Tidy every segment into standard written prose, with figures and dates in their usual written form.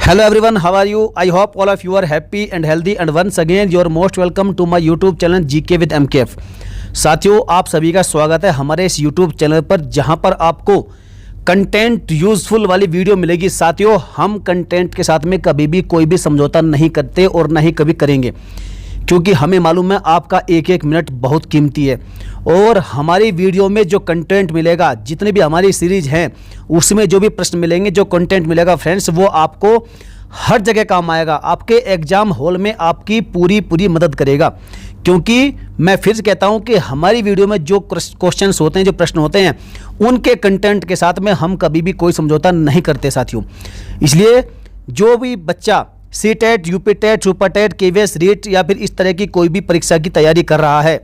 Hello everyone, how are you? I hope all of you are happy and healthy and once again you are most welcome to my YouTube channel GK with MKF। साथियों, आप सभी का स्वागत है हमारे इस YouTube channel पर, जहां पर आपको कंटेंट यूजफुल वाली वीडियो मिलेगी। साथियों, हम कंटेंट के साथ में कभी भी कोई भी समझौता नहीं करते और ना ही कभी करेंगे, क्योंकि हमें मालूम है आपका एक एक मिनट बहुत कीमती है। और हमारी वीडियो में जो कंटेंट मिलेगा, जितने भी हमारी सीरीज हैं उसमें जो भी प्रश्न मिलेंगे, जो कंटेंट मिलेगा फ्रेंड्स, वो आपको हर जगह काम आएगा। आपके एग्जाम हॉल में आपकी पूरी मदद करेगा। क्योंकि मैं फिर से कहता हूं कि हमारी वीडियो में जो क्वेश्चंस होते हैं, जो प्रश्न होते हैं, उनके कंटेंट के साथ में हम कभी भी कोई समझौता नहीं करते साथियों। इसलिए जो भी बच्चा CTET, UPTET, super TET, KVS, REET या फिर इस तरह की कोई भी परीक्षा की तैयारी कर रहा है,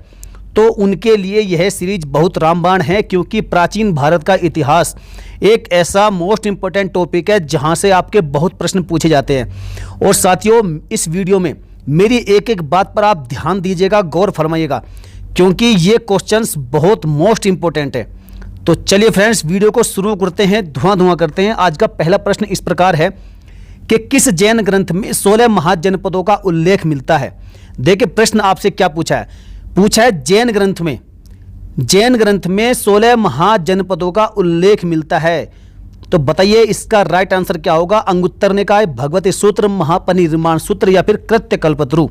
तो उनके लिए यह सीरीज बहुत रामबाण है। क्योंकि प्राचीन भारत का इतिहास एक ऐसा मोस्ट इंपॉर्टेंट टॉपिक है जहां से आपके बहुत प्रश्न पूछे जाते हैं। और साथियों, इस वीडियो में मेरी एक एक बात पर आप ध्यान दीजिएगा, गौर फरमाइएगा, क्योंकि ये क्वेश्चंस बहुत मोस्ट इंपॉर्टेंट है। तो चलिए फ्रेंड्स, वीडियो को शुरू करते हैं, धुआं करते हैं। आज का पहला प्रश्न इस प्रकार है कि किस जैन ग्रंथ में 16 महाजनपदों का उल्लेख मिलता है। देखिए प्रश्न आपसे क्या पूछा है जैन ग्रंथ में 16 महाजनपदों का उल्लेख मिलता है। तो बताइए इसका राइट आंसर क्या होगा। अंगुत्तर निकाय, भगवती सूत्र, महापरिनिर्वाण सूत्र या फिर कृत्य कल्पतरु।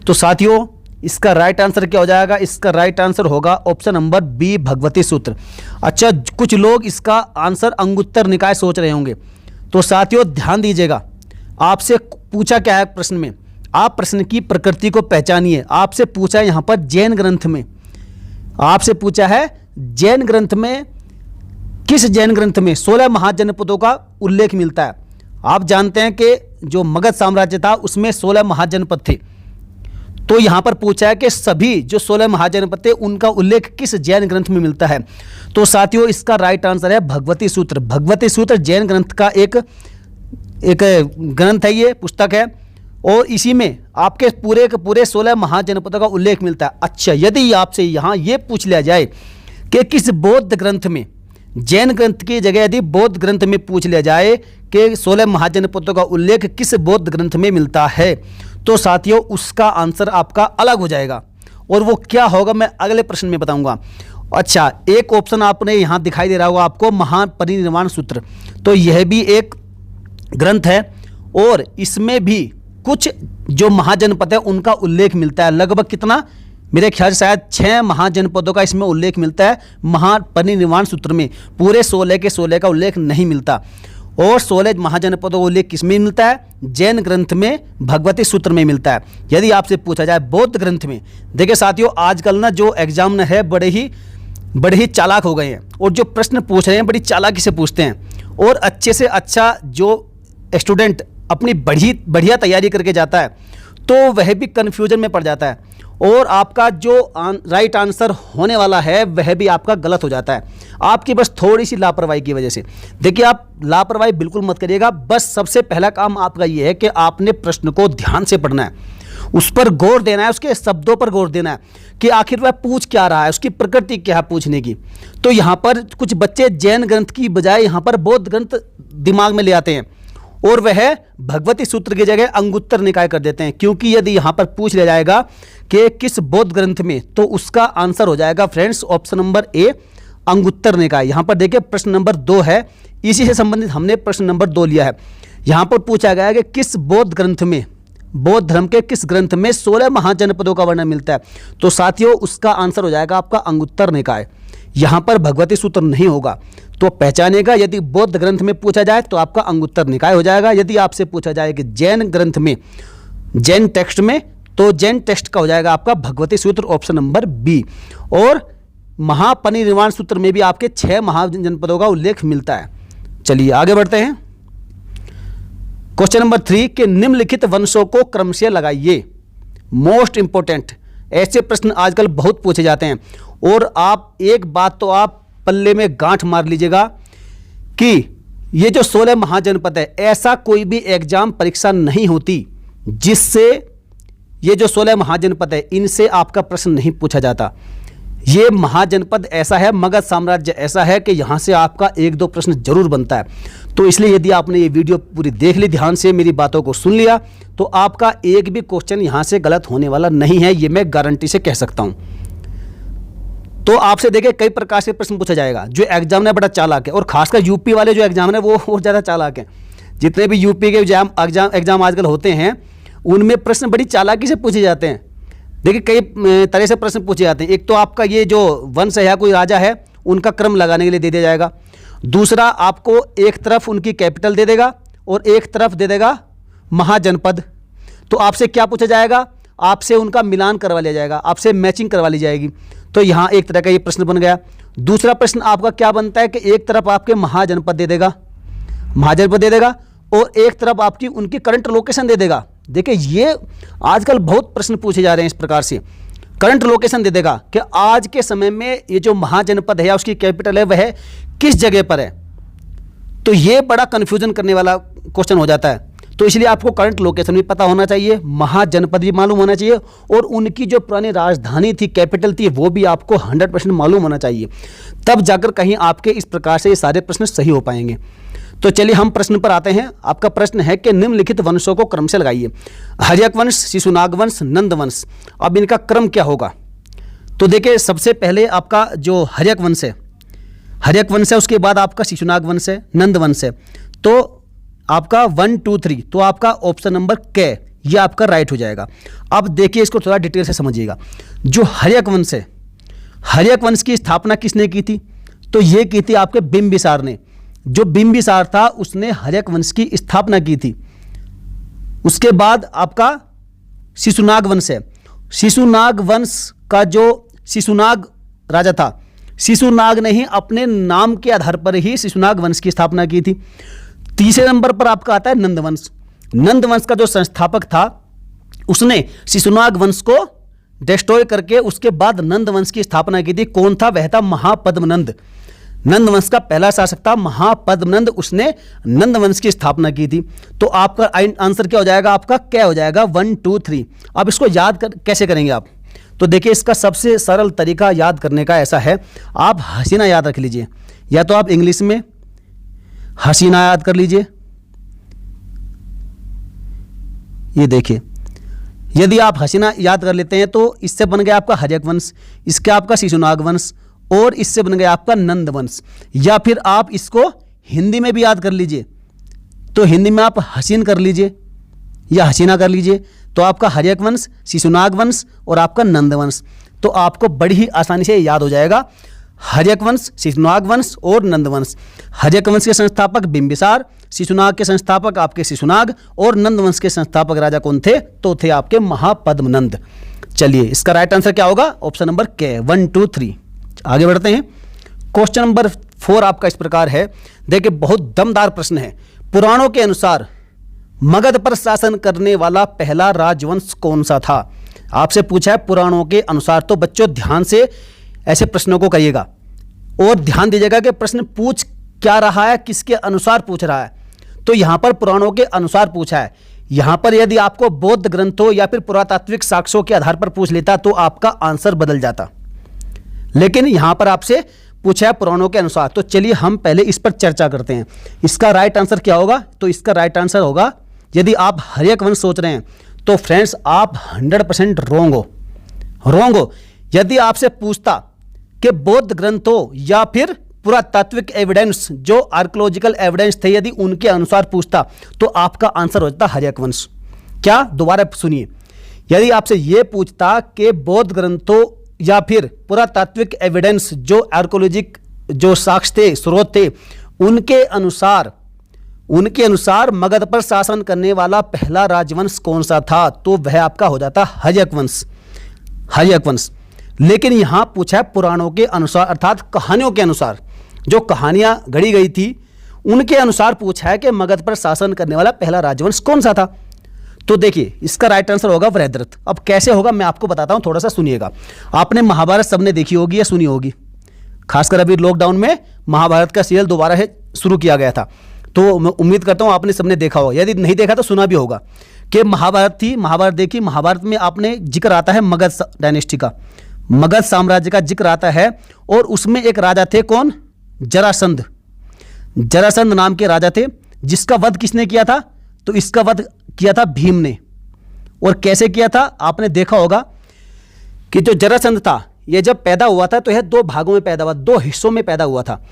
तो साथियों, इसका राइट आंसर क्या हो जाएगा। इसका राइट आंसर होगा ऑप्शन नंबर बी, भगवती सूत्र। अच्छा, कुछ लोग इसका आंसर अंगुत्तर निकाय सोच रहे होंगे। तो साथियों ध्यान दीजिएगा, आपसे पूछा क्या है प्रश्न में, आप प्रश्न की प्रकृति को पहचानिए। आपसे पूछा है यहां पर जैन ग्रंथ में, आपसे पूछा है जैन ग्रंथ में, किस जैन ग्रंथ में 16 महाजनपदों का उल्लेख मिलता है। आप जानते हैं कि जो मगध साम्राज्य था उसमें 16 महाजनपद थे। तो यहां पर पूछा है कि सभी जो 16 महाजनपद थे उनका उल्लेख किस जैन ग्रंथ में मिलता है। तो साथियों, इसका राइट आंसर है भगवती सूत्र। भगवती सूत्र जैन ग्रंथ का एक ग्रंथ है, ये पुस्तक है, और इसी में आपके पूरे के पूरे 16 महाजनपदों का उल्लेख मिलता है। अच्छा, यदि आपसे यहां ये पूछ लिया जाए कि किस बौद्ध ग्रंथ में, जैन ग्रंथ की जगह यदि बौद्ध ग्रंथ में पूछ लिया जाए कि 16 महाजनपदों का उल्लेख किस बौद्ध ग्रंथ में मिलता है, तो साथियों उसका आंसर आपका अलग हो जाएगा। और वो क्या होगा मैं अगले प्रश्न में बताऊंगा। अच्छा, एक ऑप्शन आपने यहां दिखाई दे रहा होगा आपको, महापरिनिर्वाण सूत्र। तो यह भी एक ग्रंथ है और इसमें भी कुछ जो महाजनपद है उनका उल्लेख मिलता है। लगभग कितना, मेरे ख्याल से शायद 6 महाजनपदों का इसमें उल्लेख मिलता है महापरिनिर्वाण सूत्र में। पूरे 16 के 16 का उल्लेख नहीं मिलता। और 16 महाजनपदों का उल्लेख किसमें मिलता है, जैन ग्रंथ में, भगवती सूत्र में मिलता है। यदि आपसे पूछा जाए बौद्ध ग्रंथ में, देखिए साथियों आजकल ना जो एग्जामिनर है बड़े ही चालाक हो गए हैं, और जो प्रश्न पूछ रहे हैं बड़ी चालाकी से पूछते हैं। और अच्छे से अच्छा जो स्टूडेंट अपनी बढ़िया तैयारी करके जाता है तो वह भी कन्फ्यूजन में पड़ जाता है, और आपका जो राइट आंसर होने वाला है वह भी आपका गलत हो जाता है, आपकी बस थोड़ी सी लापरवाही की वजह से। देखिए, आप लापरवाही बिल्कुल मत करिएगा। बस सबसे पहला काम आपका ये है कि आपने प्रश्न को ध्यान से पढ़ना है, उस पर गौर देना है, उसके शब्दों पर गौर देना है कि आखिर वह पूछ क्या रहा है, उसकी प्रकृति क्या है पूछने की। तो यहाँ पर कुछ बच्चे जैन ग्रंथ की बजाय यहाँ पर बौद्ध ग्रंथ दिमाग में ले आते हैं और वह भगवती सूत्र की जगह अंगुत्तर निकाय कर देते हैं। क्योंकि यदि यहाँ पर पूछ लिया जाएगा कि किस बौद्ध ग्रंथ में, तो उसका आंसर हो जाएगा फ्रेंड्स ऑप्शन नंबर ए, अंगुत्तर निकाय। यहाँ पर देखिए प्रश्न नंबर 2 है, इसी से संबंधित हमने प्रश्न नंबर 2 लिया है। यहाँ पर पूछा गया है कि किस बौद्ध ग्रंथ में, बौद्ध धर्म के किस ग्रंथ में 16 महाजनपदों का वर्णन मिलता है। तो साथियों उसका आंसर हो जाएगा आपका अंगुत्तर निकाय। यहाँ पर भगवती सूत्र नहीं होगा। तो पहचानेगा, यदि बौद्ध ग्रंथ में पूछा जाए तो आपका अंगुत्तर निकाय हो जाएगा। यदि आपसे पूछा जाए कि जैन ग्रंथ में, जैन टेक्स्ट में, तो जैन टेक्स्ट का हो जाएगा आपका भगवती सूत्र ऑप्शन नंबर बी। और महापरिनिर्वाण सूत्र में भी आपके 6 महाजनपदों का उल्लेख मिलता है। चलिए आगे बढ़ते हैं। क्वेश्चन नंबर 3 के निम्नलिखित वंशों को क्रमशः लगाइए। मोस्ट इंपोर्टेंट, ऐसे प्रश्न आजकल बहुत पूछे जाते हैं। और आप एक बात तो आप पल्ले में गांठ मार लीजिएगा कि ये जो 16 महाजनपद है, ऐसा कोई भी एग्जाम परीक्षा नहीं होती जिससे ये जो 16 महाजनपद है इनसे आपका प्रश्न नहीं पूछा जाता। ये महाजनपद ऐसा है, मगध साम्राज्य ऐसा है कि यहाँ से आपका 1-2 प्रश्न जरूर बनता है। तो इसलिए यदि आपने ये वीडियो पूरी देख ली, ध्यान से मेरी बातों को सुन लिया, तो आपका एक भी क्वेश्चन यहाँ से गलत होने वाला नहीं है, ये मैं गारंटी से कह सकता हूँ। तो आपसे देखिए कई प्रकार से प्रश्न पूछा जाएगा। जो एग्जाम है बड़ा चालाक है, और खासकर यूपी वाले जो एग्जाम है वो और ज़्यादा चालाक है। जितने भी यूपी के एग्जाम आजकल होते हैं उनमें प्रश्न बड़ी चालाकी से पूछे जाते हैं। देखिए कई तरह से प्रश्न पूछे जाते हैं। एक तो आपका ये जो वंश है या कोई राजा है उनका क्रम लगाने के लिए दे दिया जाएगा। दूसरा आपको एक तरफ उनकी कैपिटल दे देगा और एक तरफ दे देगा महाजनपद। तो आपसे क्या पूछा जाएगा, आपसे उनका मिलान करवा लिया जाएगा, आपसे मैचिंग करवा ली जाएगी। तो यहाँ एक तरह का ये प्रश्न बन गया। दूसरा प्रश्न आपका क्या बनता है कि एक तरफ आपके महाजनपद दे देगा, महाजनपद दे देगा, और एक तरफ आपकी उनकी करंट लोकेशन दे देगा। देखिए ये आजकल बहुत प्रश्न पूछे जा रहे हैं इस प्रकार से। करंट लोकेशन दे देगा कि आज के समय में ये जो महाजनपद है या उसकी कैपिटल है वह किस जगह पर है। तो ये बड़ा कन्फ्यूजन करने वाला क्वेश्चन हो जाता है। तो इसलिए आपको करंट लोकेशन भी पता होना चाहिए, महाजनपद भी मालूम होना चाहिए, और उनकी जो पुरानी राजधानी थी, कैपिटल थी, वो भी आपको 100% मालूम होना चाहिए। तब जाकर कहीं आपके इस प्रकार से ये सारे प्रश्न सही हो पाएंगे। तो चलिए हम प्रश्न पर आते हैं। आपका प्रश्न है कि निम्नलिखित वंशों को क्रम से लगाइए। हर्यक वंश, शिशुनाग वंश, नंद वंश। अब इनका क्रम क्या होगा? तो देखिए सबसे पहले आपका जो हर्यक वंश है, हर्यक वंश है, उसके बाद आपका शिशुनाग वंश है, नंद वंश है। तो आपका 1, 2, 3, तो आपका ऑप्शन नंबर क ये आपका राइट हो जाएगा। अब देखिए इसको थोड़ा डिटेल से समझिएगा। जो हर्यक वंश है, हर्यक वंश की स्थापना किसने की थी? तो ये की थी आपके बिंबिसार ने। जो बिंबिसार था उसने हर्यक वंश की स्थापना की थी। उसके बाद आपका शिशुनाग वंश है। शिशुनाग वंश का जो शिशुनाग राजा था, शिशुनाग ने ही अपने नाम के आधार पर ही शिशुनाग वंश की स्थापना की थी। तीसरे नंबर पर आपका आता है नंद वंश। नंद वंश का जो संस्थापक था उसने शिशुनाग वंश को डिस्ट्रॉय करके उसके बाद नंद वंश की स्थापना की थी। कौन था? वह था महापद्मनंद। नंद वंश का पहला शासक था महापद्मनंद, उसने नंद वंश की स्थापना की थी। तो आपका आंसर क्या हो जाएगा? आपका क्या हो जाएगा? 1, 2, 3। अब इसको कैसे करेंगे आप? तो देखिए इसका सबसे सरल तरीका याद करने का ऐसा है, आप हसीना याद रख लीजिए, या तो आप इंग्लिश में हसीना याद कर लीजिए। ये देखिए यदि आप हसीना याद कर लेते हैं तो इससे बन गया आपका हर्यक वंश, इसका आपका शिशुनाग वंश, और इससे बन गया आपका नंद वंश। या फिर आप इसको हिंदी में भी याद कर लीजिए, तो हिंदी में आप हसीन कर लीजिए या हसीना कर लीजिए। तो आपका हर्यक वंश, शिशुनाग वंश और आपका नंद वंश। तो आपको बड़ी ही आसानी से याद हो जाएगा, हर्यक वंश, शिशुनाग वंश और नंद वंश। हर्यक वंश के संस्थापक बिंबिसार, शिशुनाग के संस्थापक आपके शिशुनाग, और नंद वंश के संस्थापक राजा कौन थे? तो थे आपके महापद्मनंद। चलिए इसका राइट आंसर क्या होगा? ऑप्शन नंबर के 1, 2, 3। आगे बढ़ते हैं। क्वेश्चन नंबर 4 आपका इस प्रकार है। देखिए बहुत दमदार प्रश्न है। पुराणों के अनुसार मगध पर शासन करने वाला पहला राजवंश कौन सा था? आपसे पूछा है पुराणों के अनुसार। तो बच्चों ध्यान से ऐसे प्रश्नों को करिएगा और ध्यान दीजिएगा कि प्रश्न पूछ क्या रहा है, किसके अनुसार पूछ रहा है। तो यहां पर पुराणों के अनुसार पूछा है। यहां पर यदि आपको बौद्ध ग्रंथों या फिर पुरातात्विक साक्ष्यों के आधार पर पूछ लेता तो आपका आंसर बदल जाता, लेकिन यहां पर आपसे पूछा है पुराणों के अनुसार। तो चलिए हम पहले इस पर चर्चा करते हैं। इसका राइट आंसर क्या होगा? तो इसका राइट आंसर होगा, यदि आप हर्यक वंश सोच रहे हैं तो फ्रेंड्स आप 100% रॉन्ग हो। यदि आपसे पूछता कि बौद्ध ग्रंथों या फिर पुरातात्विक एविडेंस, जो आर्कियोलॉजिकल एविडेंस थे, यदि उनके अनुसार पूछता तो आपका आंसर हो जाता हर्यक वंश। क्या? दोबारा सुनिए। यदि आपसे यह पूछता कि बौद्ध ग्रंथों या फिर पुरातात्विक एविडेंस, जो आर्कियोलॉजिक जो साक्ष्य थे, स्रोत थे, उनके अनुसार मगध पर शासन करने वाला पहला राजवंश कौन सा था? तो वह आपका हो जाता हर्यक वंश, हर्यक वंश। लेकिन यहां पूछा है पुराणों के अनुसार, अर्थात कहानियों के अनुसार, जो कहानियां गढ़ी गई थी उनके अनुसार पूछा है कि मगध पर शासन करने वाला पहला राजवंश कौन सा था। तो देखिए इसका राइट आंसर होगा वृहद्रथ। अब कैसे होगा मैं आपको बताता हूं, थोड़ा सा सुनिएगा। आपने महाभारत सबने देखी होगी या सुनी होगी, खासकर अभी लॉकडाउन में महाभारत का सीरियल दोबारा शुरू किया गया था, तो मैं उम्मीद करता हूं आपने सबने देखा होगा। यदि नहीं देखा तो सुना भी होगा कि महाभारत थी, महाभारत देखी। महाभारत में आपने जिक्र आता है मगध डायनेस्टी का, मगध साम्राज्य का जिक्र आता है और उसमें एक राजा थे कौन, जरासंध। जरासंध नाम के राजा थे, जिसका वध किसने किया था, तो इसका वध किया था भीम ने। और कैसे किया था, आपने देखा होगा कि जो जरासंध था यह जब पैदा हुआ था तो यह दो भागों में पैदा हुआ, दो हिस्सों में पैदा हुआ था।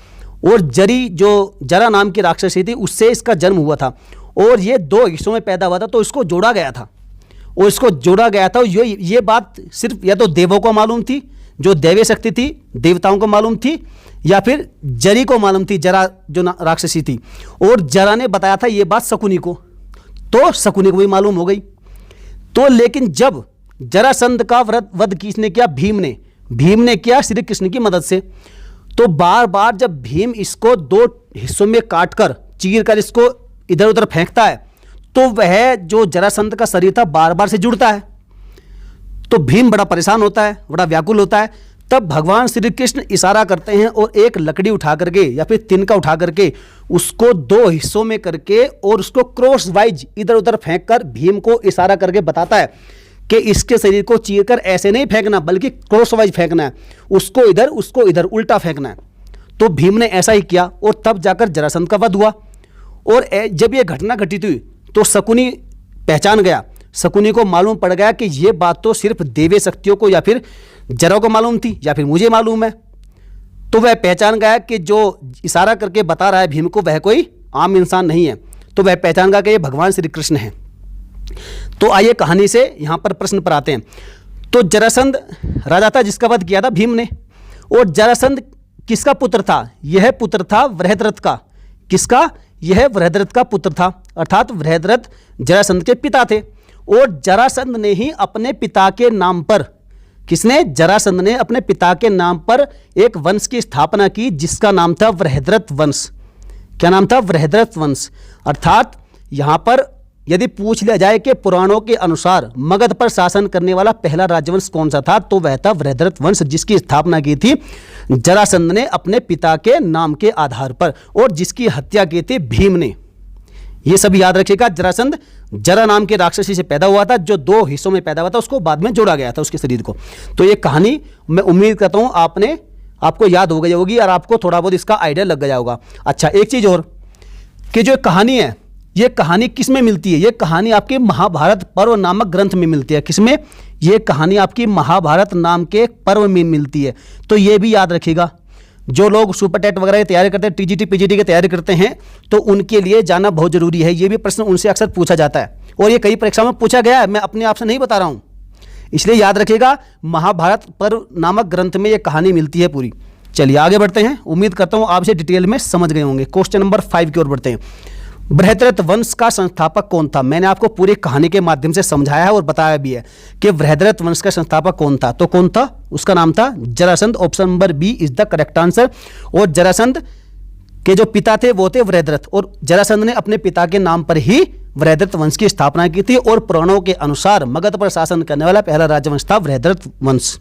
और जरी जो जरा नाम की राक्षसी थी उससे इसका जन्म हुआ था और ये दो हिस्सों में पैदा हुआ था, तो इसको जोड़ा गया था। और इसको जोड़ा गया था, ये बात सिर्फ या तो देवों को मालूम थी, जो दैवीय शक्ति थी, देवताओं को मालूम थी, या फिर जरी को मालूम थी, जरा जो राक्षसी थी। और जरा ने बताया था ये बात शकुनी को, तो शकुनी को भी मालूम हो गई। तो लेकिन जब जरासंध का वध किसने किया, भीम ने किया श्री कृष्ण की मदद से। तो बार बार जब भीम इसको दो हिस्सों में काटकर चीरकर इसको इधर उधर फेंकता है तो वह जो जरासंध का शरीर था बार बार से जुड़ता है। तो भीम बड़ा परेशान होता है, बड़ा व्याकुल होता है। तब भगवान श्री कृष्ण इशारा करते हैं और एक लकड़ी उठा करके या फिर तिनका उठा करके उसको दो हिस्सों में करके और उसको क्रॉस वाइज इधर उधर फेंक कर भीम को इशारा करके बताता है कि इसके शरीर को चीरकर ऐसे नहीं फेंकना बल्कि क्रॉस वाइज फेंकना है, उसको इधर उल्टा फेंकना है। तो भीम ने ऐसा ही किया और तब जाकर जरासंध का वध हुआ। और जब यह घटना घटित हुई तो शकुनी पहचान गया, शकुनी को मालूम पड़ गया कि यह बात तो सिर्फ देवी शक्तियों को या फिर जरा को मालूम थी या फिर मुझे मालूम है। तो वह पहचान गया कि जो इशारा करके बता रहा है भीम को वह कोई आम इंसान नहीं है। तो वह पहचान गया कि यह भगवान श्री कृष्ण है। तो आइए कहानी से यहाँ पर प्रश्न पर आते हैं। तो जरासंध राजा था जिसका वध किया था भीम ने। और जरासंध किसका पुत्र था, यह पुत्र था वृहद्रथ का। किसका, यह वृहद्रथ का पुत्र था, अर्थात वृहद्रथ जरासंध के पिता थे। और जरासंध ने ही अपने पिता के नाम पर, किसने, जरासंध ने अपने पिता के नाम पर एक वंश की स्थापना की जिसका नाम था वृहद्रथ वंश। क्या नाम था, वृहद्रथ वंश। अर्थात यहां पर यदि पूछ लिया जाए कि पुराणों के अनुसार मगध पर शासन करने वाला पहला राजवंश कौन सा था, तो वह था वृहद्रथ वंश, जिसकी स्थापना की थी जरासंध ने अपने पिता के नाम के आधार पर और जिसकी हत्या की थी भीम ने। यह सब याद रखिएगा। जरासंध जरा नाम के राक्षसी से पैदा हुआ था, जो दो हिस्सों में पैदा हुआ था, उसको बाद में जोड़ा गया था उसके शरीर को। तो ये कहानी मैं उम्मीद करता हूं आपको याद हो गई होगी और आपको थोड़ा बहुत इसका आइडिया लग गया होगा। अच्छा, एक चीज और कि जो कहानी है ये कहानी किस में मिलती है, ये कहानी आपके महाभारत पर्व नामक ग्रंथ में मिलती है। किसमें, ये कहानी आपकी महाभारत नाम के पर्व में मिलती है। तो ये भी याद रखिएगा, जो लोग सुपर टेट वगैरह की तैयारी करते हैं, टीजीटी पीजीटी की तैयारी करते हैं, तो उनके लिए जाना बहुत जरूरी है। ये भी प्रश्न उनसे अक्सर पूछा जाता है और ये कई परीक्षाओं में पूछा गया है, मैं अपने आप से नहीं बता रहा हूं। इसलिए याद रखिएगा, महाभारत पर्व नामक ग्रंथ में ये कहानी मिलती है पूरी। चलिए आगे बढ़ते हैं, उम्मीद करता हूं आप इसे डिटेल में समझ गए होंगे। क्वेश्चन नंबर 5 की ओर बढ़ते हैं। वृहद्रथ वंश का संस्थापक कौन था? मैंने आपको पूरी कहानी के माध्यम से समझाया है और बताया भी है कि वृहद्रथ वंश का संस्थापक कौन था। तो कौन था? उसका नाम था Jarasandha. Option number B is the correct answer. और जरासंध के जो पिता थे वो थे वृहद्रथ, और जरासंध ने अपने पिता के नाम पर ही वृहद्रथ वंश की स्थापना की थी। और पुराणों के अनुसार मगध पर शासन करने वाला पहला राजवंश था वृहद्रथ वंश।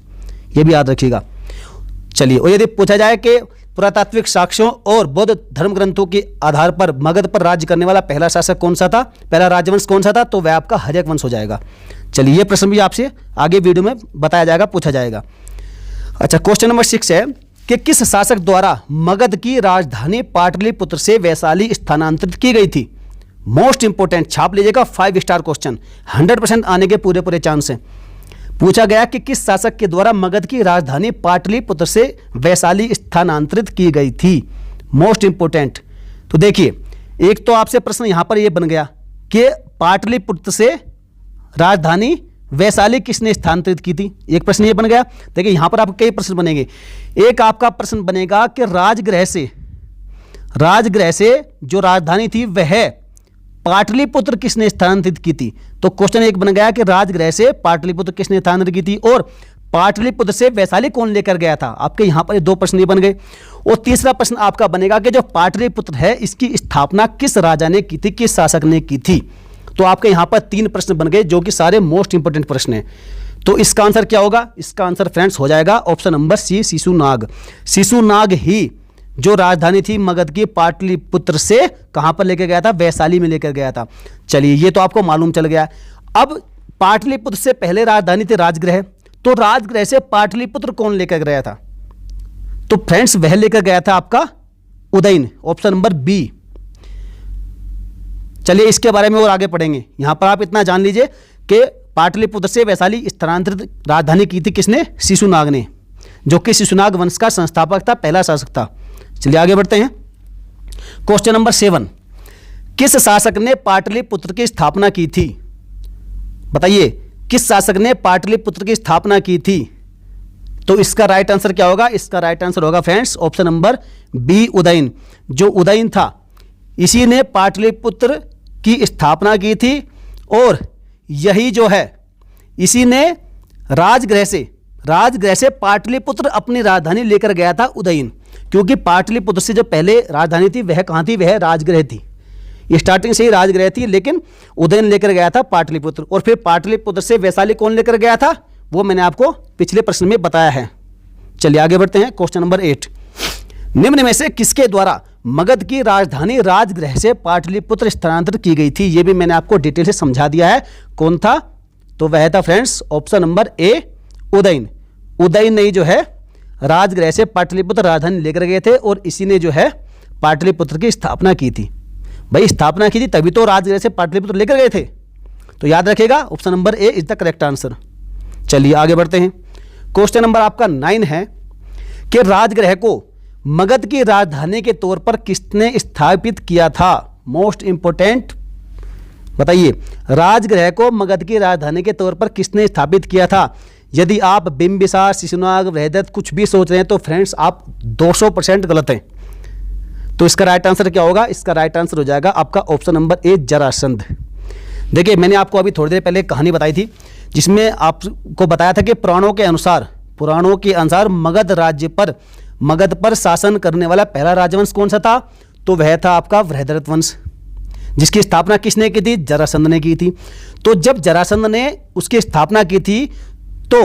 ये भी याद रखिएगा। चलिए, और यदि पूछा जाए कि पुरातात्विक साक्ष्यों और बौद्ध धर्म ग्रंथों के आधार पर मगध पर राज्य करने वाला पहला शासक कौन सा था, पहला राजवंश कौन सा था, तो वह आपका हर्यक वंश हो जाएगा। चलिए, ये प्रश्न भी आपसे आगे वीडियो में बताया जाएगा, पूछा जाएगा। अच्छा, क्वेश्चन नंबर 6 है कि किस शासक द्वारा मगध की राजधानी पाटलिपुत्र से वैशाली स्थानांतरित की गई थी? मोस्ट इंपोर्टेंट, छाप लीजिएगा, 5 स्टार क्वेश्चन, 100% आने के पूरे चांस हैं। पूछा गया कि किस शासक के द्वारा मगध की राजधानी पाटलिपुत्र से वैशाली स्थानांतरित की गई थी? Most important. तो देखिए, एक तो आपसे प्रश्न यहां पर यह बन गया कि पाटलिपुत्र से राजधानी वैशाली किसने स्थानांतरित की थी, एक प्रश्न ये बन गया। देखिए, यहां पर आपको कई प्रश्न बनेंगे। एक आपका प्रश्न बनेगा कि राजगृह से जो राजधानी थी वह पाटलिपुत्र किसने स्थानांतरित की थी? तो क्वेश्चन एक बन गया कि राजगृह से पाटलिपुत्र किसने स्थानांतरित की थी, और पाटलिपुत्र से वैशाली कौन लेकर गया था। आपके यहां पर 2 प्रश्न बन गए। और तीसरा प्रश्न आपका बनेगा कि जो पाटलिपुत्र है इसकी स्थापना किस राजा ने की थी, किस शासक ने की थी। तो आपके यहां पर 3 प्रश्न बन गए जो कि सारे मोस्ट इंपोर्टेंट प्रश्न हैं। तो इसका आंसर क्या होगा? इसका आंसर फ्रेंड्स हो जाएगा option number C, Shishunag. Shishunag ही जो राजधानी थी मगध की पाटलिपुत्र से कहां पर लेकर गया था? वैशाली में लेकर गया था। चलिए, ये तो आपको मालूम चल गया। अब पाटलिपुत्र से पहले राजधानी थी राजगृह, तो राजगृह से पाटलिपुत्र कौन लेकर गया था? तो फ्रेंड्स वह लेकर गया था आपका उदयन, ऑप्शन नंबर बी। चलिए इसके बारे में और आगे पढ़ेंगे। यहां पर आप इतना जान लीजिए कि पाटलिपुत्र से वैशाली स्थानांतरित राजधानी की थी किसने? शिशुनाग ने, जो कि शिशुनाग वंश का संस्थापक था, पहला शासक था। चलिए आगे बढ़ते हैं। क्वेश्चन नंबर 7, किस शासक ने पाटलिपुत्र की स्थापना की थी? बताइए किस शासक ने पाटलिपुत्र की स्थापना की थी? तो इसका राइट आंसर क्या होगा? इसका राइट आंसर होगा friends option number B, Udayan. जो उदयन था इसी ने पाटलिपुत्र की स्थापना की थी, और यही जो है इसी ने राजगृह से पाटलिपुत्र अपनी राजधानी लेकर गया था उदयन। क्योंकि पाटलिपुत्र से जो पहले राजधानी थी वह कहाँ थी? वह राजगृह थी। स्टार्टिंग से ही राजगृह थी, लेकिन उदयन लेकर गया था पाटलिपुत्र। और फिर पाटलिपुत्र से वैशाली कौन लेकर गया था? वो मैंने आपको पिछले प्रश्न में बताया है। चलिए आगे बढ़ते हैं। क्वेश्चन नंबर 8, निम्न में से किसके द्वारा मगध की राजधानी राजगृह से पाटलिपुत्र स्थानांतरित की गई थी? ये भी मैंने आपको डिटेल से समझा दिया है। कौन था? तो वह था फ्रेंड्स ऑप्शन नंबर ए, उदयन। उदयन ने जो है राजगृह से पाटलिपुत्र राजधानी लेकर गए थे, और इसी ने जो है पाटलिपुत्र की स्थापना की थी। भाई स्थापना की थी तभी तो राजगृह से पाटलिपुत्र लेकर गए थे। तो याद रखेगा option number A is the correct answer. चलिए आगे बढ़ते हैं। क्वेश्चन नंबर आपका 9 है कि राजगृह को मगध की राजधानी के तौर पर किसने स्थापित किया था? मोस्ट इंपोर्टेंट, बताइए राजगृह को मगध की राजधानी के तौर पर किसने स्थापित किया था? यदि आप बिंबिसार, शिशुनाग, बृहदत्त कुछ भी सोच रहे हैं तो फ्रेंड्स आप 200% गलत हैं। तो इसका राइट आंसर क्या होगा? इसका राइट आंसर हो जाएगा आपका ऑप्शन नंबर ए, जरासंध। देखिए मैंने आपको अभी थोड़ी देर पहले कहानी बताई थी जिसमें आपको बताया था कि पुराणों के अनुसार मगध पर शासन करने वाला पहला राजवंश कौन सा था? तो वह था आपका बृहदरथ वंश, जिसकी स्थापना किसने की थी? जरासंध ने की थी। तो जब जरासंध ने उसकी स्थापना की थी तो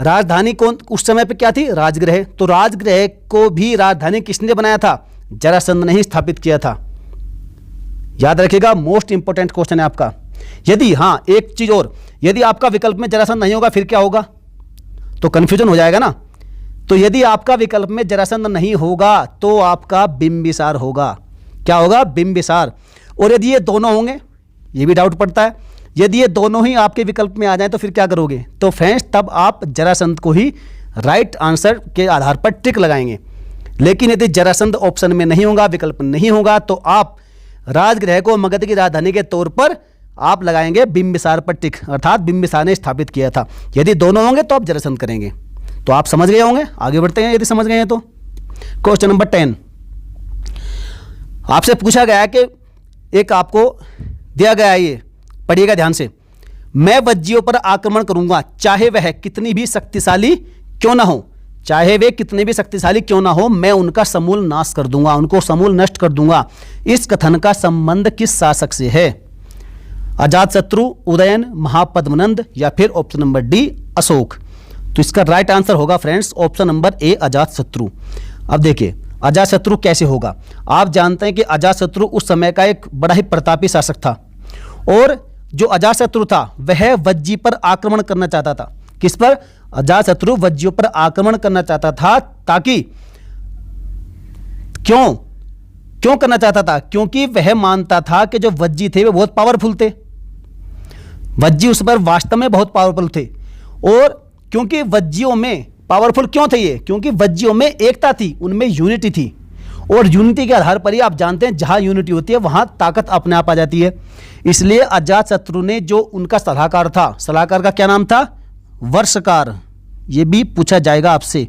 राजधानी कौन उस समय पे क्या थी? राजगृह। तो राजगृह को भी राजधानी किसने बनाया था? जरासंध ने ही स्थापित किया था। याद रखिएगा, मोस्ट इंपोर्टेंट क्वेश्चन है आपका। यदि हाँ एक चीज और, यदि आपका विकल्प में जरासंध नहीं होगा फिर क्या होगा? तो कंफ्यूजन हो जाएगा ना। तो यदि आपका विकल्प में जरासंध नहीं होगा तो आपका बिंबिसार होगा। क्या होगा? बिंबिसार। और यदि ये दोनों होंगे, ये भी डाउट पड़ता है, यदि ये दोनों ही आपके विकल्प में आ जाए तो फिर क्या करोगे? तो फ्रेंड्स तब आप जरासंध को ही राइट आंसर के आधार पर टिक लगाएंगे। लेकिन यदि जरासंध ऑप्शन में नहीं होगा, विकल्प नहीं होगा, तो आप राजगृह को मगध की राजधानी के तौर पर आप लगाएंगे बिंबिसार पर टिक, अर्थात बिंबिसार ने स्थापित किया था। यदि दोनों होंगे तो आप जरासंध करेंगे। तो आप समझ गए होंगे। आगे बढ़ते हैं यदि समझ गए हैं तो। क्वेश्चन नंबर 10, आपसे पूछा गया है कि एक आपको दिया गया है, ये पढ़िएगा ध्यान से। मैं वज्जियों पर आक्रमण करूंगा चाहे वह कितनी भी शक्तिशाली क्यों ना हो, चाहे वे कितने भी शक्तिशाली क्यों ना हो, मैं उनका समूल नाश कर दूंगा, उनको समूल नष्ट कर दूंगा। इस कथन का संबंध किस शासक से है? अजातशत्रु, उदयन, महापद्मनंद या फिर ऑप्शन नंबर डी, अशोक। तो इसका राइट आंसर होगा फ्रेंड्स ऑप्शन नंबर ए, अजातशत्रु। अब देखिए अजातशत्रु कैसे होगा। आप जानते हैं कि अजातशत्रु उस समय का एक बड़ा ही प्रतापी शासक था, और जो अजातशत्रु था वह वज्जी पर आक्रमण करना चाहता था। किस पर? अजातशत्रु वज्जियों पर आक्रमण करना चाहता था, ताकि क्यों करना चाहता था? क्योंकि वह मानता था कि जो वज्जी थे वे बहुत पावरफुल थे। वज्जी उस पर वास्तव में बहुत पावरफुल थे, और क्योंकि वज्जियों में पावरफुल क्यों थे ये? क्योंकि वज्जियों में एकता थी, उनमें यूनिटी थी, और यूनिटी के आधार पर ही आप जानते हैं जहां यूनिटी होती है वहां ताकत अपने आप आ जाती है। इसलिए अजातशत्रु ने जो उनका सलाहकार था, सलाहकार का क्या नाम था? वर्षकार। ये भी पूछा जाएगा आपसे।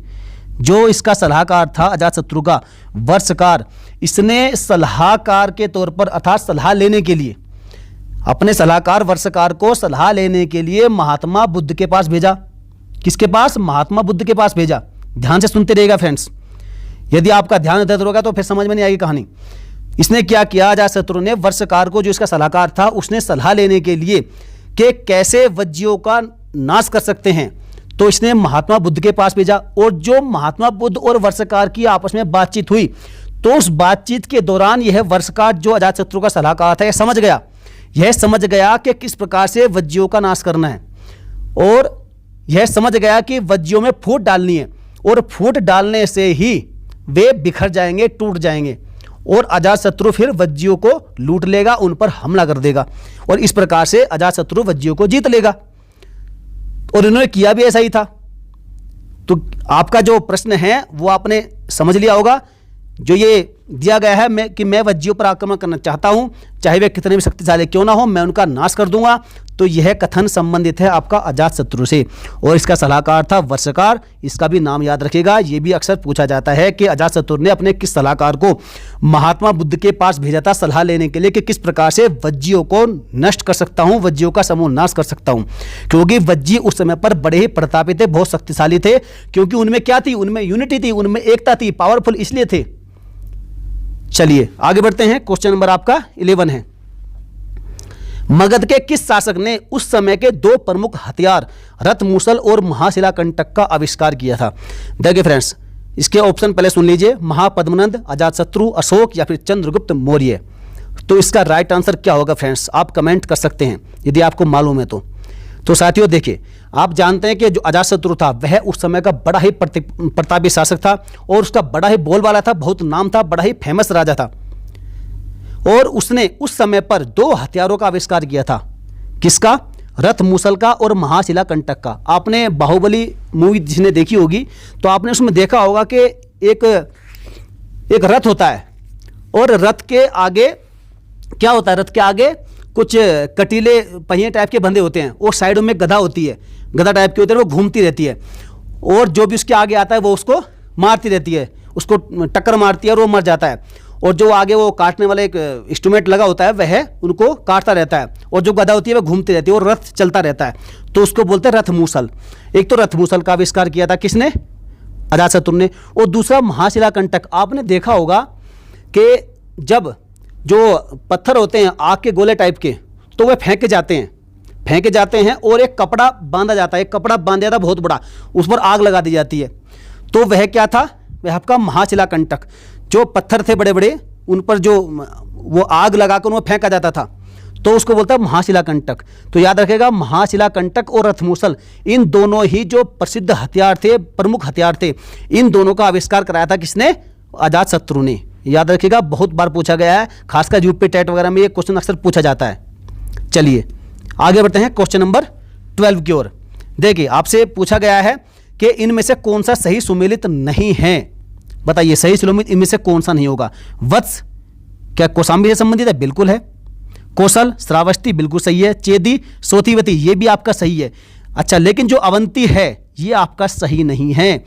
जो इसका सलाहकार था अजातशत्रु का, वर्षकार, इसने सलाहकार के तौर पर अर्थात सलाह लेने के लिए, अपने सलाहकार वर्षकार को सलाह लेने के लिए महात्मा बुद्ध के पास भेजा। किसके पास? महात्मा बुद्ध के पास भेजा। ध्यान से सुनते रहिएगा फ्रेंड्स, यदि आपका ध्यान इधर होगा तो फिर समझ में नहीं आएगी कहानी। इसने क्या किया? अजातशत्रु ने वर्षकार को, जो इसका सलाहकार था, उसने सलाह लेने के लिए कि कैसे वज्जियों का नाश कर सकते हैं, तो इसने महात्मा बुद्ध के पास भेजा। और जो महात्मा बुद्ध और वर्षकार की आपस में बातचीत हुई, तो उस बातचीत के दौरान यह वर्षकार जो अजातशत्रु का सलाहकार था, यह समझ गया कि किस प्रकार से वज्जियों का नाश करना है। और यह समझ गया कि वज्जियों में फूट डालनी है और फूट डालने से ही वे बिखर जाएंगे, टूट जाएंगे और अजातशत्रु फिर वज्जियों को लूट लेगा, उन पर हमला कर देगा और इस प्रकार से अजातशत्रु वज्जियों को जीत लेगा। और इन्होंने किया भी ऐसा ही था। तो आपका जो प्रश्न है वो आपने समझ लिया होगा। जो ये दिया गया है कि मैं वज्जियों पर आक्रमण करना चाहता हूं, चाहे वे कितने भी शक्तिशाली क्यों ना हो, मैं उनका नाश कर दूंगा। तो यह कथन संबंधित है आपका अजातशत्रु से और इसका सलाहकार था वर्षकार। इसका भी नाम याद रखिएगा। यह भी अक्सर पूछा जाता है कि अजातशत्रु ने अपने किस सलाहकार को महात्मा बुद्ध के पास भेजा था सलाह लेने के लिए कि किस प्रकार से वज्जियों को नष्ट कर सकता हूं, वज्जियों का समूह नाश कर सकता हूं। क्योंकि वज्जी उस समय पर बड़े ही प्रतापी थे, बहुत शक्तिशाली थे, क्योंकि उनमें क्या थी, उनमें यूनिटी थी, उनमें एकता थी, पावरफुल इसलिए थे। चलिए आगे बढ़ते हैं। क्वेश्चन नंबर आपका 11 है, मगध के किस शासक ने उस समय के दो प्रमुख हथियार रथ मूसल और महाशिलाकंटक का आविष्कार किया था? देखिए फ्रेंड्स, इसके ऑप्शन पहले सुन लीजिए, महापद्मनंद, अजातशत्रु, अशोक या फिर चंद्रगुप्त मौर्य। तो इसका राइट आंसर क्या होगा फ्रेंड्स, आप कमेंट कर सकते हैं यदि आपको मालूम है तो साथियों देखिए, आप जानते हैं कि जो अजातशत्रु था वह उस समय का बड़ा ही प्रतापी शासक था और उसका बड़ा ही बोलबाला था, बहुत नाम था, बड़ा ही फेमस राजा था। और उसने उस समय पर दो हथियारों का आविष्कार किया था। किसका? रथ मूसल का और महाशिलाकंटक का। आपने बाहुबली मूवी जिसने देखी होगी तो आपने उसमें देखा होगा कि एक रथ होता है और रथ के आगे क्या होता है, रथ के आगे कुछ कटीले पहिए टाइप के बंधे होते हैं और साइडों में गधा होती है, गधा टाइप की होती है, वो घूमती रहती है और जो भी उसके आगे आता है वो उसको मारती रहती है, उसको टक्कर मारती है और वो मर जाता है। और जो आगे वो काटने वाला एक इंस्ट्रूमेंट लगा होता है वह उनको काटता रहता है और जो गधा होती है वह घूमती रहती है और रथ चलता रहता है, तो उसको बोलते हैं रथ मूसल। एक तो रथ मूसल का आविष्कार किया था किसने? अजातशत्रु ने। और दूसरा महाशिलाकंटक। आपने देखा होगा कि जब जो पत्थर होते हैं आग के गोले टाइप के तो वह फेंके जाते हैं और एक कपड़ा बांधा जाता है, एक कपड़ा बांध दिया था बहुत बड़ा, उस पर आग लगा दी जाती है। तो वह क्या था? वह आपका महाशिलाकंटक। जो पत्थर थे बड़े बड़े उन पर जो वो आग लगाकर उनको फेंका जाता था तो उसको बोलता है महाशिलाकंटक। तो याद रखेगा, महाशिलाकंटक और रथमूसल इन दोनों ही जो प्रसिद्ध हथियार थे, प्रमुख हथियार थे, इन दोनों का आविष्कार कराया था किसने? अजातशत्रु ने। याद रखिएगा, बहुत बार पूछा गया है, खासकर यूपी टेट वगैरह में ये क्वेश्चन अक्सर पूछा जाता है। चलिए आगे बढ़ते हैं क्वेश्चन नंबर 12 की ओर। देखिए, आपसे पूछा गया है कि इनमें से कौन सा सही सुमेलित नहीं है? बताइए, सही सुमेलित इनमें से कौन सा नहीं होगा? वत्स क्या कौशाम्बी से संबंधित है? बिल्कुल है। कौशल, श्रावस्ती बिल्कुल सही है। चेदी, सोतीवती ये भी आपका सही है। अच्छा, लेकिन जो अवंती है ये आपका सही नहीं है।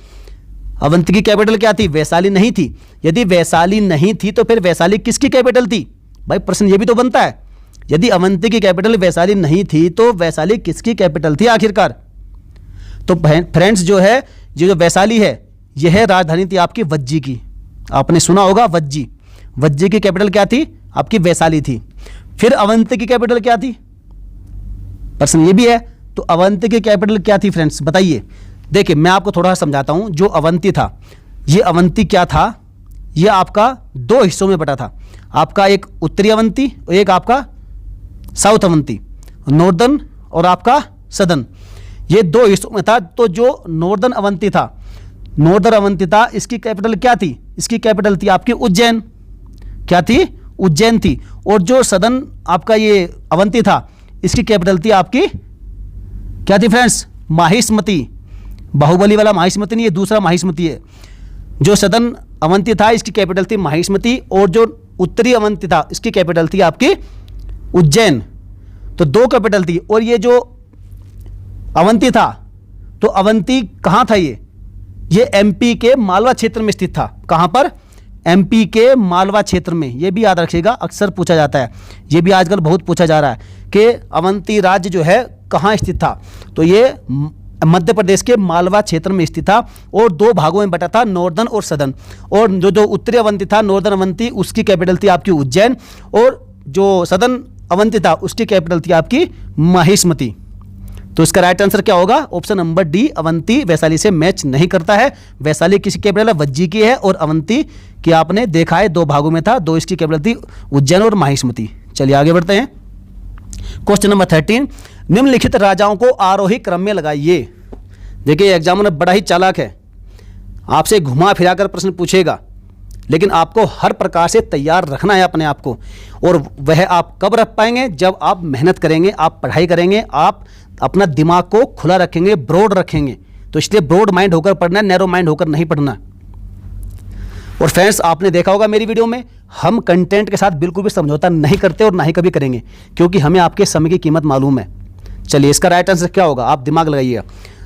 अवंती की कैपिटल क्या थी? वैशाली नहीं थी। यदि वैशाली नहीं थी तो फिर वैशाली किसकी कैपिटल थी? भाई प्रश्न ये भी तो बनता है, यदि अवंती की कैपिटल वैशाली नहीं थी तो वैशाली किसकी कैपिटल थी आखिरकार? तो फ्रेंड्स जो है, ये जो वैशाली है यह राजधानी थी आपकी वज्जी की। आपने सुना होगा वज्जी। वज्जी की कैपिटल क्या थी? आपकी वैशाली थी। फिर अवंती की कैपिटल क्या थी? प्रश्न ये भी है। तो अवंती की कैपिटल क्या थी फ्रेंड्स, बताइए। देखिए, मैं आपको थोड़ा समझाता हूं। जो अवंती था, ये अवंती क्या था? ये आपका दो हिस्सों में बटा था। आपका एक उत्तरी अवंती और एक आपका साउथ अवंती, नॉर्दर्न और आपका सदर्न, ये दो हिस्सों में था। तो जो नॉर्दर्न अवंती था, नॉर्दर्न अवंती था, इसकी कैपिटल क्या थी? इसकी कैपिटल थी आपकी उज्जैन। क्या थी? उज्जैन थी। और जो सदर्न आपका ये अवंती था, इसकी कैपिटल थी आपकी क्या थी फ्रेंड्स? माहिष्मती। बाहुबली वाला माहिष्मती नहीं, ये दूसरा माहिष्मती है। जो सदर्न अवंती था इसकी कैपिटल थी माहिष्मती और जो उत्तरी अवंती था इसकी कैपिटल थी आपकी उज्जैन। तो दो कैपिटल थी। और ये जो अवंती था, तो अवंती कहाँ था? ये एमपी के मालवा क्षेत्र में स्थित था। कहाँ पर? एमपी के मालवा क्षेत्र में। ये भी याद रखिएगा, अक्सर पूछा जाता है, ये भी आजकल बहुत पूछा जा रहा है कि अवंती राज्य जो है कहाँ स्थित था। तो ये मध्य प्रदेश के मालवा क्षेत्र में स्थित था और दो भागों में बटा था, नॉर्दर्न और सदर्न। और जो उत्तरी अवंती था, नॉर्दर्न अवंती, उसकी कैपिटल थी आपकी उज्जैन और जो सदर्न अवंती था उसकी कैपिटल थी आपकी माहिष्मती। तो इसका राइट आंसर क्या होगा? Option number D, Avanti Vaishali से मैच नहीं करता है। वैशाली किसी कैपिटल है? वज्जी की है। और अवंती की आपने देखा है दो भागों में था, दो इसकी कैपिटल थी उज्जैन और माहिष्मती। चलिए आगे बढ़ते हैं। क्वेश्चन नंबर 13, निम्नलिखित राजाओं को आरोही क्रम में लगाइए। देखिए एग्जामिनर बड़ा ही चालाक है, आपसे घुमा फिरा कर प्रश्न पूछेगा, लेकिन आपको हर प्रकार से तैयार रखना है अपने आप को। और वह आप कब रख पाएंगे? जब आप मेहनत करेंगे, आप पढ़ाई करेंगे, आप अपना दिमाग को खुला रखेंगे, ब्रॉड रखेंगे। तो इसलिए ब्रॉड माइंड होकर पढ़ना है, नैरो माइंड होकर नहीं पढ़ना। और फ्रेंड्स, आपने देखा होगा मेरी वीडियो में, हम कंटेंट के साथ बिल्कुल भी समझौता नहीं करते और ना ही कभी करेंगे, क्योंकि हमें आपके समय की कीमत मालूम है। चलिए, इसका राइट आंसर क्या होगा, आप दिमाग लगाइएगा।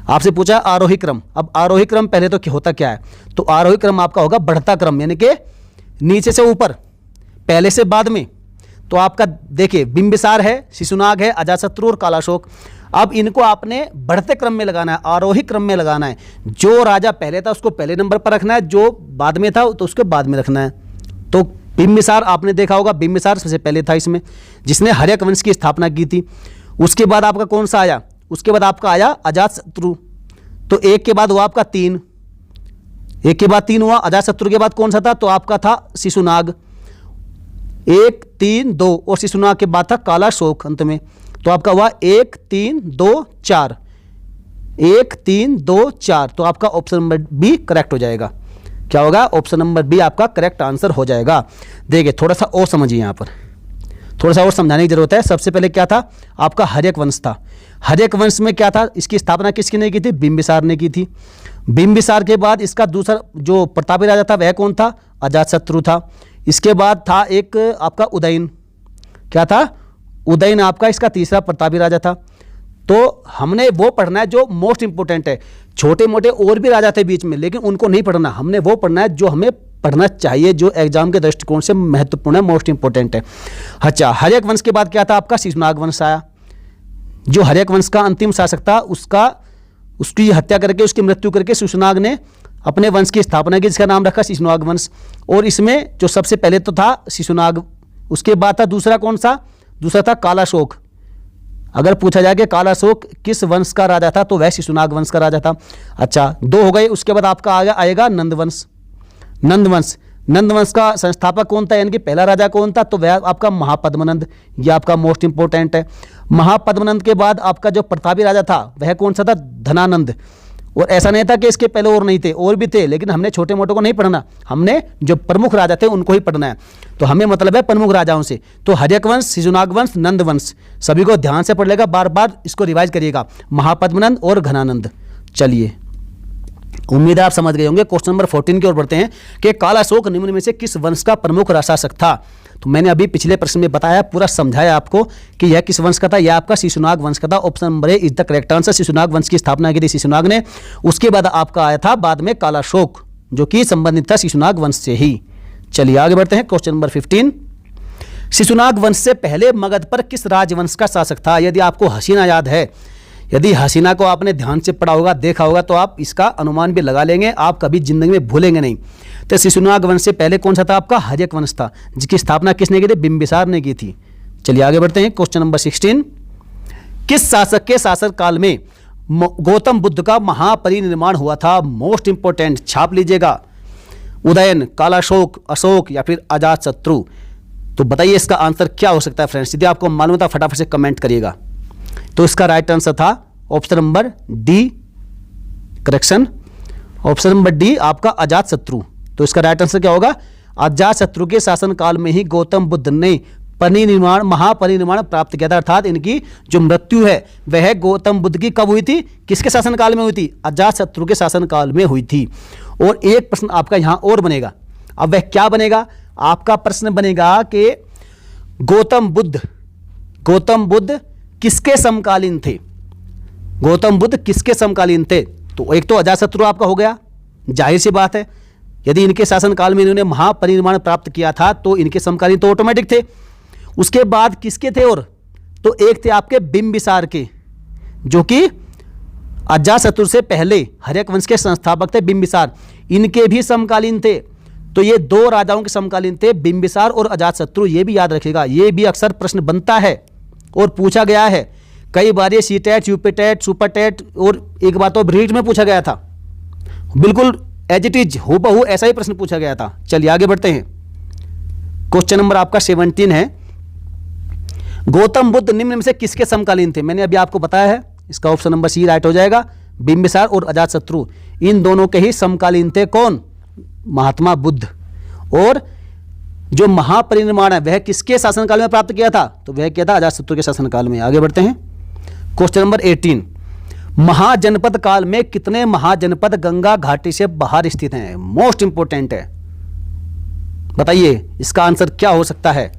आपसे पूछा आरोही क्रम। अब आरोही क्रम पहले तो होता क्या है? तो आरोही क्रम आपका होगा बढ़ता क्रम, यानी कि नीचे से ऊपर, पहले से बाद में। तो आपका देखिए बिंबिसार है, शिशुनाग है, अजातशत्रु और कालाशोक। अब इनको आपने बढ़ते क्रम में लगाना है, आरोही क्रम में लगाना है। जो राजा पहले था उसको पहले नंबर पर रखना है, जो बाद में था तो उसके बाद में रखना है। तो बिंबिसार आपने देखा होगा, बिंबिसार सबसे पहले था इसमें, जिसने हर्यक वंश की स्थापना की थी। उसके बाद आपका कौन सा आया? उसके बाद आपका आया अजातशत्रु। तो एक के बाद हुआ आपका 3, एक के बाद 3 हुआ। अजातशत्रु के बाद कौन सा था? तो आपका था शिशुनाग, 1 3 2, और शिशुनाग के बाद था कालाशोक अंत में। तो आपका हुआ 1 3 2 4, 1 3 2 4। तो आपका ऑप्शन नंबर बी करेक्ट हो जाएगा। क्या होगा? ऑप्शन नंबर बी आपका करेक्ट आंसर हो जाएगा। देखिए थोड़ा सा और समझिए, यहाँ पर थोड़ा सा और समझाने की जरूरत है। सबसे पहले क्या था? आपका हर्यक वंश था। हर्यक वंश में क्या था? इसकी स्थापना किसकी ने की थी? बिंबिसार ने की थी। बिंबिसार के बाद इसका दूसरा जो प्रतापी राजा था वह कौन था? अजातशत्रु था। इसके बाद था एक आपका उदयन। क्या था? उदयन आपका इसका तीसरा प्रतापी राजा था। तो हमने वो पढ़ना है जो मोस्ट इंपोर्टेंट है। छोटे मोटे और भी राजा थे बीच में, लेकिन उनको नहीं पढ़ना। हमने वो पढ़ना है जो हमें पढ़ना चाहिए, जो एग्जाम के दृष्टिकोण से महत्वपूर्ण है, मोस्ट इंपोर्टेंट है। अच्छा, हर्यक वंश के बाद क्या था? आपका शिशुनाग वंश आया। जो हर्यक वंश का अंतिम शासक था, उसकी हत्या करके, उसकी मृत्यु करके शिशुनाग ने अपने वंश की स्थापना की, जिसका नाम रखा शिशुनाग वंश। और इसमें जो सबसे पहले तो था शिशुनाग, उसके बाद था दूसरा कौन सा? दूसरा था कालाशोक। अगर पूछा जाए कि कालाशोक किस वंश का राजा था, तो वह शिशुनाग वंश का राजा था। अच्छा, 2 हो गए। उसके बाद आपका आएगा नंदवंश। नंदवंश, नंदवंश का संस्थापक कौन था, यानी कि पहला राजा कौन था? तो वह आपका महापद्मनंद। ये आपका मोस्ट इंपोर्टेंट है। महापद्मनंद के बाद आपका जो प्रतापी राजा था वह कौन सा था? धनानंद। और ऐसा नहीं था कि इसके पहले और नहीं थे, और भी थे, लेकिन हमने छोटे मोटे को नहीं पढ़ना, हमने जो प्रमुख राजा थे उनको ही पढ़ना है। तो हमें मतलब है प्रमुख राजाओं से। तो हर्यक वंश, शिशुनाग वंश, नंद वंश, सभी को ध्यान से पढ़ लेगा, बार बार इसको रिवाइज करिएगा। महापद्मनंद और घनानंद। चलिए, उम्मीद है आप समझ गए होंगे। क्वेश्चन नंबर 14 की ओर बढ़ते हैं कि कालाशोक निम्न में से किस वंश का प्रमुख शासक था? तो मैंने अभी पिछले प्रश्न में बताया, पूरा समझाया आपको कि यह किस वंश का था। यह आपका शिशुनाग वंश का था। Option number A is the correct answer. Shishunaga वंश की स्थापना की थी शिशुनाग ने। उसके बाद आपका आया था बाद में कालाशोक, जो कि संबंधित था शिशुनाग वंश से ही। चलिए आगे बढ़ते हैं। क्वेश्चन नंबर 15, शिशुनाग वंश से पहले मगध पर किस राजवंश का शासक था? यदि आपको हसीना याद है, यदि हसीना को आपने ध्यान से पढ़ा होगा, देखा होगा, तो आप इसका अनुमान भी लगा लेंगे, आप कभी जिंदगी में भूलेंगे नहीं। तो शिशुनाग वंश से पहले कौन सा था? आपका हर्यक वंश था, जिसकी स्थापना किसने की थी? बिंबिसार ने की थी। चलिए आगे बढ़ते हैं। क्वेश्चन नंबर 16, किस शासक के शासन काल में गौतम बुद्ध का महापरिनिर्वाण हुआ था? मोस्ट इंपोर्टेंट, छाप लीजिएगा। उदयन, कालाशोक, अशोक या फिर अजातशत्रु? तो बताइए इसका आंसर क्या हो सकता है फ्रेंड्स। यदि आपको मालूम था फटाफट से कमेंट करिएगा। तो इसका राइट आंसर था option number D, correction, option number D आपका अजातशत्रु। तो इसका राइट आंसर क्या होगा? अजातशत्रु के शासनकाल में ही गौतम बुद्ध ने महापरिनिर्वाण प्राप्त किया था। अर्थात इनकी जो मृत्यु है वह गौतम बुद्ध की कब हुई थी? किसके शासनकाल में हुई थी? अजातशत्रु के शासनकाल में हुई थी। और एक प्रश्न आपका यहां और बनेगा। अब वह क्या बनेगा? आपका प्रश्न बनेगा कि गौतम बुद्ध किसके समकालीन थे? गौतम बुद्ध किसके समकालीन थे? तो एक तो अजातशत्रु आपका हो गया, जाहिर सी बात है, यदि इनके शासनकाल में इन्होंने महापरिनिर्वाण प्राप्त किया था तो इनके समकालीन तो ऑटोमेटिक थे। उसके बाद किसके थे? और तो एक थे आपके बिंबिसार के, जो कि अजातशत्रु से पहले हर्यक वंश के संस्थापक थे बिंबिसार, इनके भी समकालीन थे। तो ये 2 राजाओं के समकालीन थे, बिंबिसार और अजातशत्रु। ये भी याद रखिएगा, ये भी अक्सर प्रश्न बनता है और पूछा गया है कई बार। ये सीटेट, यूपीटेट, सुपरटेट और एक बार तो रीट में पूछा गया था, बिल्कुल एज इट इज हूबहू ऐसा ही प्रश्न पूछा गया था। चलिए आगे बढ़ते हैं। क्वेश्चन नंबर आपका 17 है, गौतम बुद्ध निम्न में से किसके समकालीन थे? मैंने अभी आपको बताया है, इसका ऑप्शन नंबर सी राइट हो जाएगा। बिंबिसार और अजातशत्रु, इन दोनों के ही समकालीन थे कौन? महात्मा बुद्ध। और जो महापरिनिर्वाण है वह किसके शासनकाल में प्राप्त किया था? तो वह किया था अजातशत्रु के शासनकाल में। आगे बढ़ते हैं। क्वेश्चन नंबर 18, महाजनपद काल में कितने महाजनपद गंगा घाटी से बाहर स्थित हैं? मोस्ट इंपोर्टेंट है, बताइए इसका आंसर क्या हो सकता है?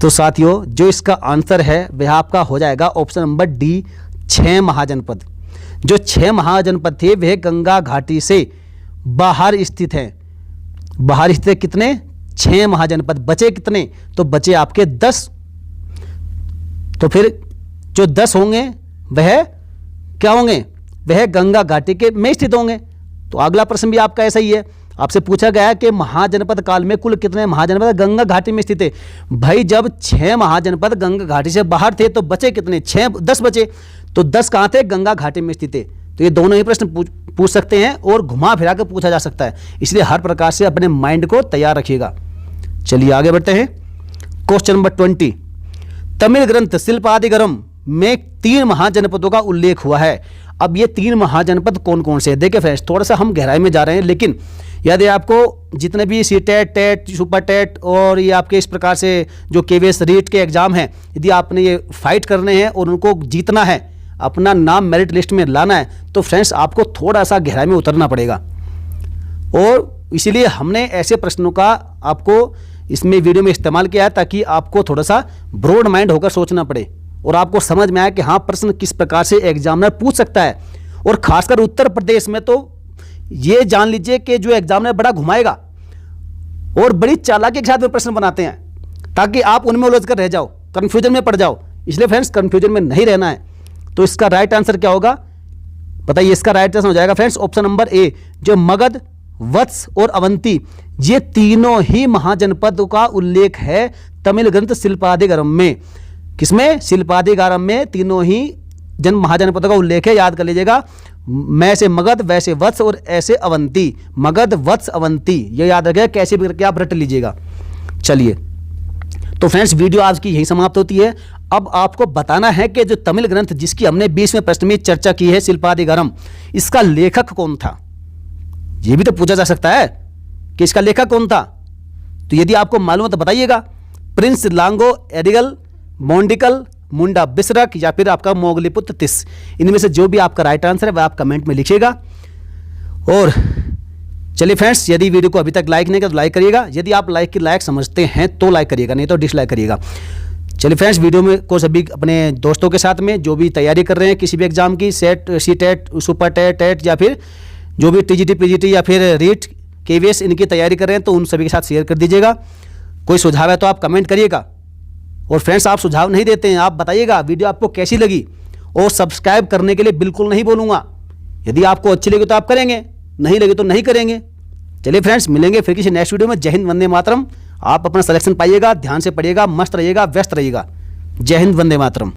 तो साथियों जो इसका आंसर है वह आपका हो जाएगा ऑप्शन नंबर डी, 6 महाजनपद। जो 6 महाजनपद थे वह गंगा घाटी से बाहर स्थित हैं। बाहर स्थित कितने? 6 महाजनपद। बचे कितने? तो बचे आपके 10। तो फिर जो 10 होंगे वह क्या होंगे? वह गंगा घाटी के में स्थित होंगे। तो अगला प्रश्न भी आपका ऐसा ही है, आपसे पूछा गया है कि महाजनपद काल में कुल कितने महाजनपद गंगा घाटी में स्थित है। भाई जब 6 महाजनपद गंगा घाटी से बाहर थे तो बचे कितने? 10 बचे। तो 10 कहाँ थे? गंगा घाटी में स्थित है। तो ये दोनों ही प्रश्न पूछ सकते हैं और घुमा फिरा कर पूछा जा सकता है, इसलिए हर प्रकार से अपने माइंड को तैयार रखिएगा। चलिए आगे बढ़ते हैं। क्वेश्चन नंबर 20, तमिल ग्रंथ शिल्पादिगरम में 3 महाजनपदों का उल्लेख हुआ है। अब ये 3 महाजनपद कौन कौन से हैं? देखिए फ्रेंड्स, थोड़ा सा हम गहराई में जा रहे हैं, लेकिन यदि आपको जितने भी सीटेट, टेट, सुपर टेट और ये आपके इस प्रकार से जो केवीएस रीट के एग्जाम हैं, यदि आपने ये फाइट करने हैं और उनको जीतना है, अपना नाम मेरिट लिस्ट में लाना है, तो फ्रेंड्स आपको थोड़ा सा गहराई में उतरना पड़ेगा। और इसीलिए हमने ऐसे प्रश्नों का आपको इसमें वीडियो में इस्तेमाल किया है ताकि आपको थोड़ा सा ब्रॉड माइंड होकर सोचना पड़े और आपको समझ में आए कि हाँ प्रश्न किस प्रकार से एग्जामिनर पूछ सकता है। और खासकर उत्तर प्रदेश में तो ये जान लीजिए कि जो एग्जामिनर बड़ा घुमाएगा और बड़ी चालाकी के साथ में प्रश्न बनाते हैं ताकि आप उनमें उलझ कर रह जाओ, कंफ्यूजन में पड़ जाओ। इसलिए फ्रेंड्स कंफ्यूजन में नहीं रहना है। तो इसका राइट आंसर क्या होगा बताइए? इसका राइट आंसर हो जाएगा फ्रेंड्स ऑप्शन नंबर ए, जो मगध, वत्स और अवंती, ये तीनों ही महाजनपदों का उल्लेख है तमिल ग्रंथ शिल्पादिगरम में। किसमें? शिल्पादिगारम में तीनों ही महाजनपदों का उल्लेख है। याद कर लीजिएगा, मैं से मगध, वैसे वत्स और ऐसे अवंती। मगध, वत्स, अवंती, ये याद रखिएगा, कैसे भी करके आप रट लीजिएगा। चलिए तो फ्रेंड्स वीडियो आज की यही समाप्त होती है। अब आपको बताना है कि जो तमिल ग्रंथ जिसकी हमने 20वें प्रश्न में चर्चा की है शिल्पादिगारम, इसका लेखक कौन था? ये भी तो पूछा जा सकता है कि इसका लेखक कौन था। तो यदि आपको मालूम है तो बताइएगा। प्रिंस लांगो एडिगल, मोंडिकल, मुंडा बिसरक या फिर आपका मोगलीपुत्र तिस, इनमें से जो भी आपका राइट आंसर है वह आप कमेंट में लिखिएगा। और चलिए फ्रेंड्स, यदि वीडियो को अभी तक लाइक नहीं किया तो लाइक करिएगा। यदि आप लाइक की लायक समझते हैं तो लाइक करिएगा, नहीं तो डिसलाइक करिएगा। चलिए फ्रेंड्स, वीडियो में को सभी अपने दोस्तों के साथ में जो भी तैयारी कर रहे हैं किसी भी एग्जाम की, SET, C TET, super TET, TET या फिर जो भी टीजीटी, पीजीटी या फिर रीट, केवीएस इनकी तैयारी कर रहे हैं तो उन सभी के साथ शेयर कर दीजिएगा। कोई सुझाव है तो आप कमेंट करिएगा। और फ्रेंड्स आप सुझाव नहीं देते हैं, आप बताइएगा वीडियो आपको कैसी लगी। और सब्सक्राइब करने के लिए बिल्कुल नहीं बोलूँगा। यदि आपको अच्छी लगी तो आप करेंगे, नहीं लगे तो नहीं करेंगे। चलिए फ्रेंड्स, मिलेंगे फिर किसी नेक्स्ट वीडियो में। जय हिंद, वंदे मातरम। आप अपना सिलेक्शन पाइएगा, ध्यान से पढ़िएगा, मस्त रहिएगा, व्यस्त रहिएगा। जय हिंद, वंदे मातरम।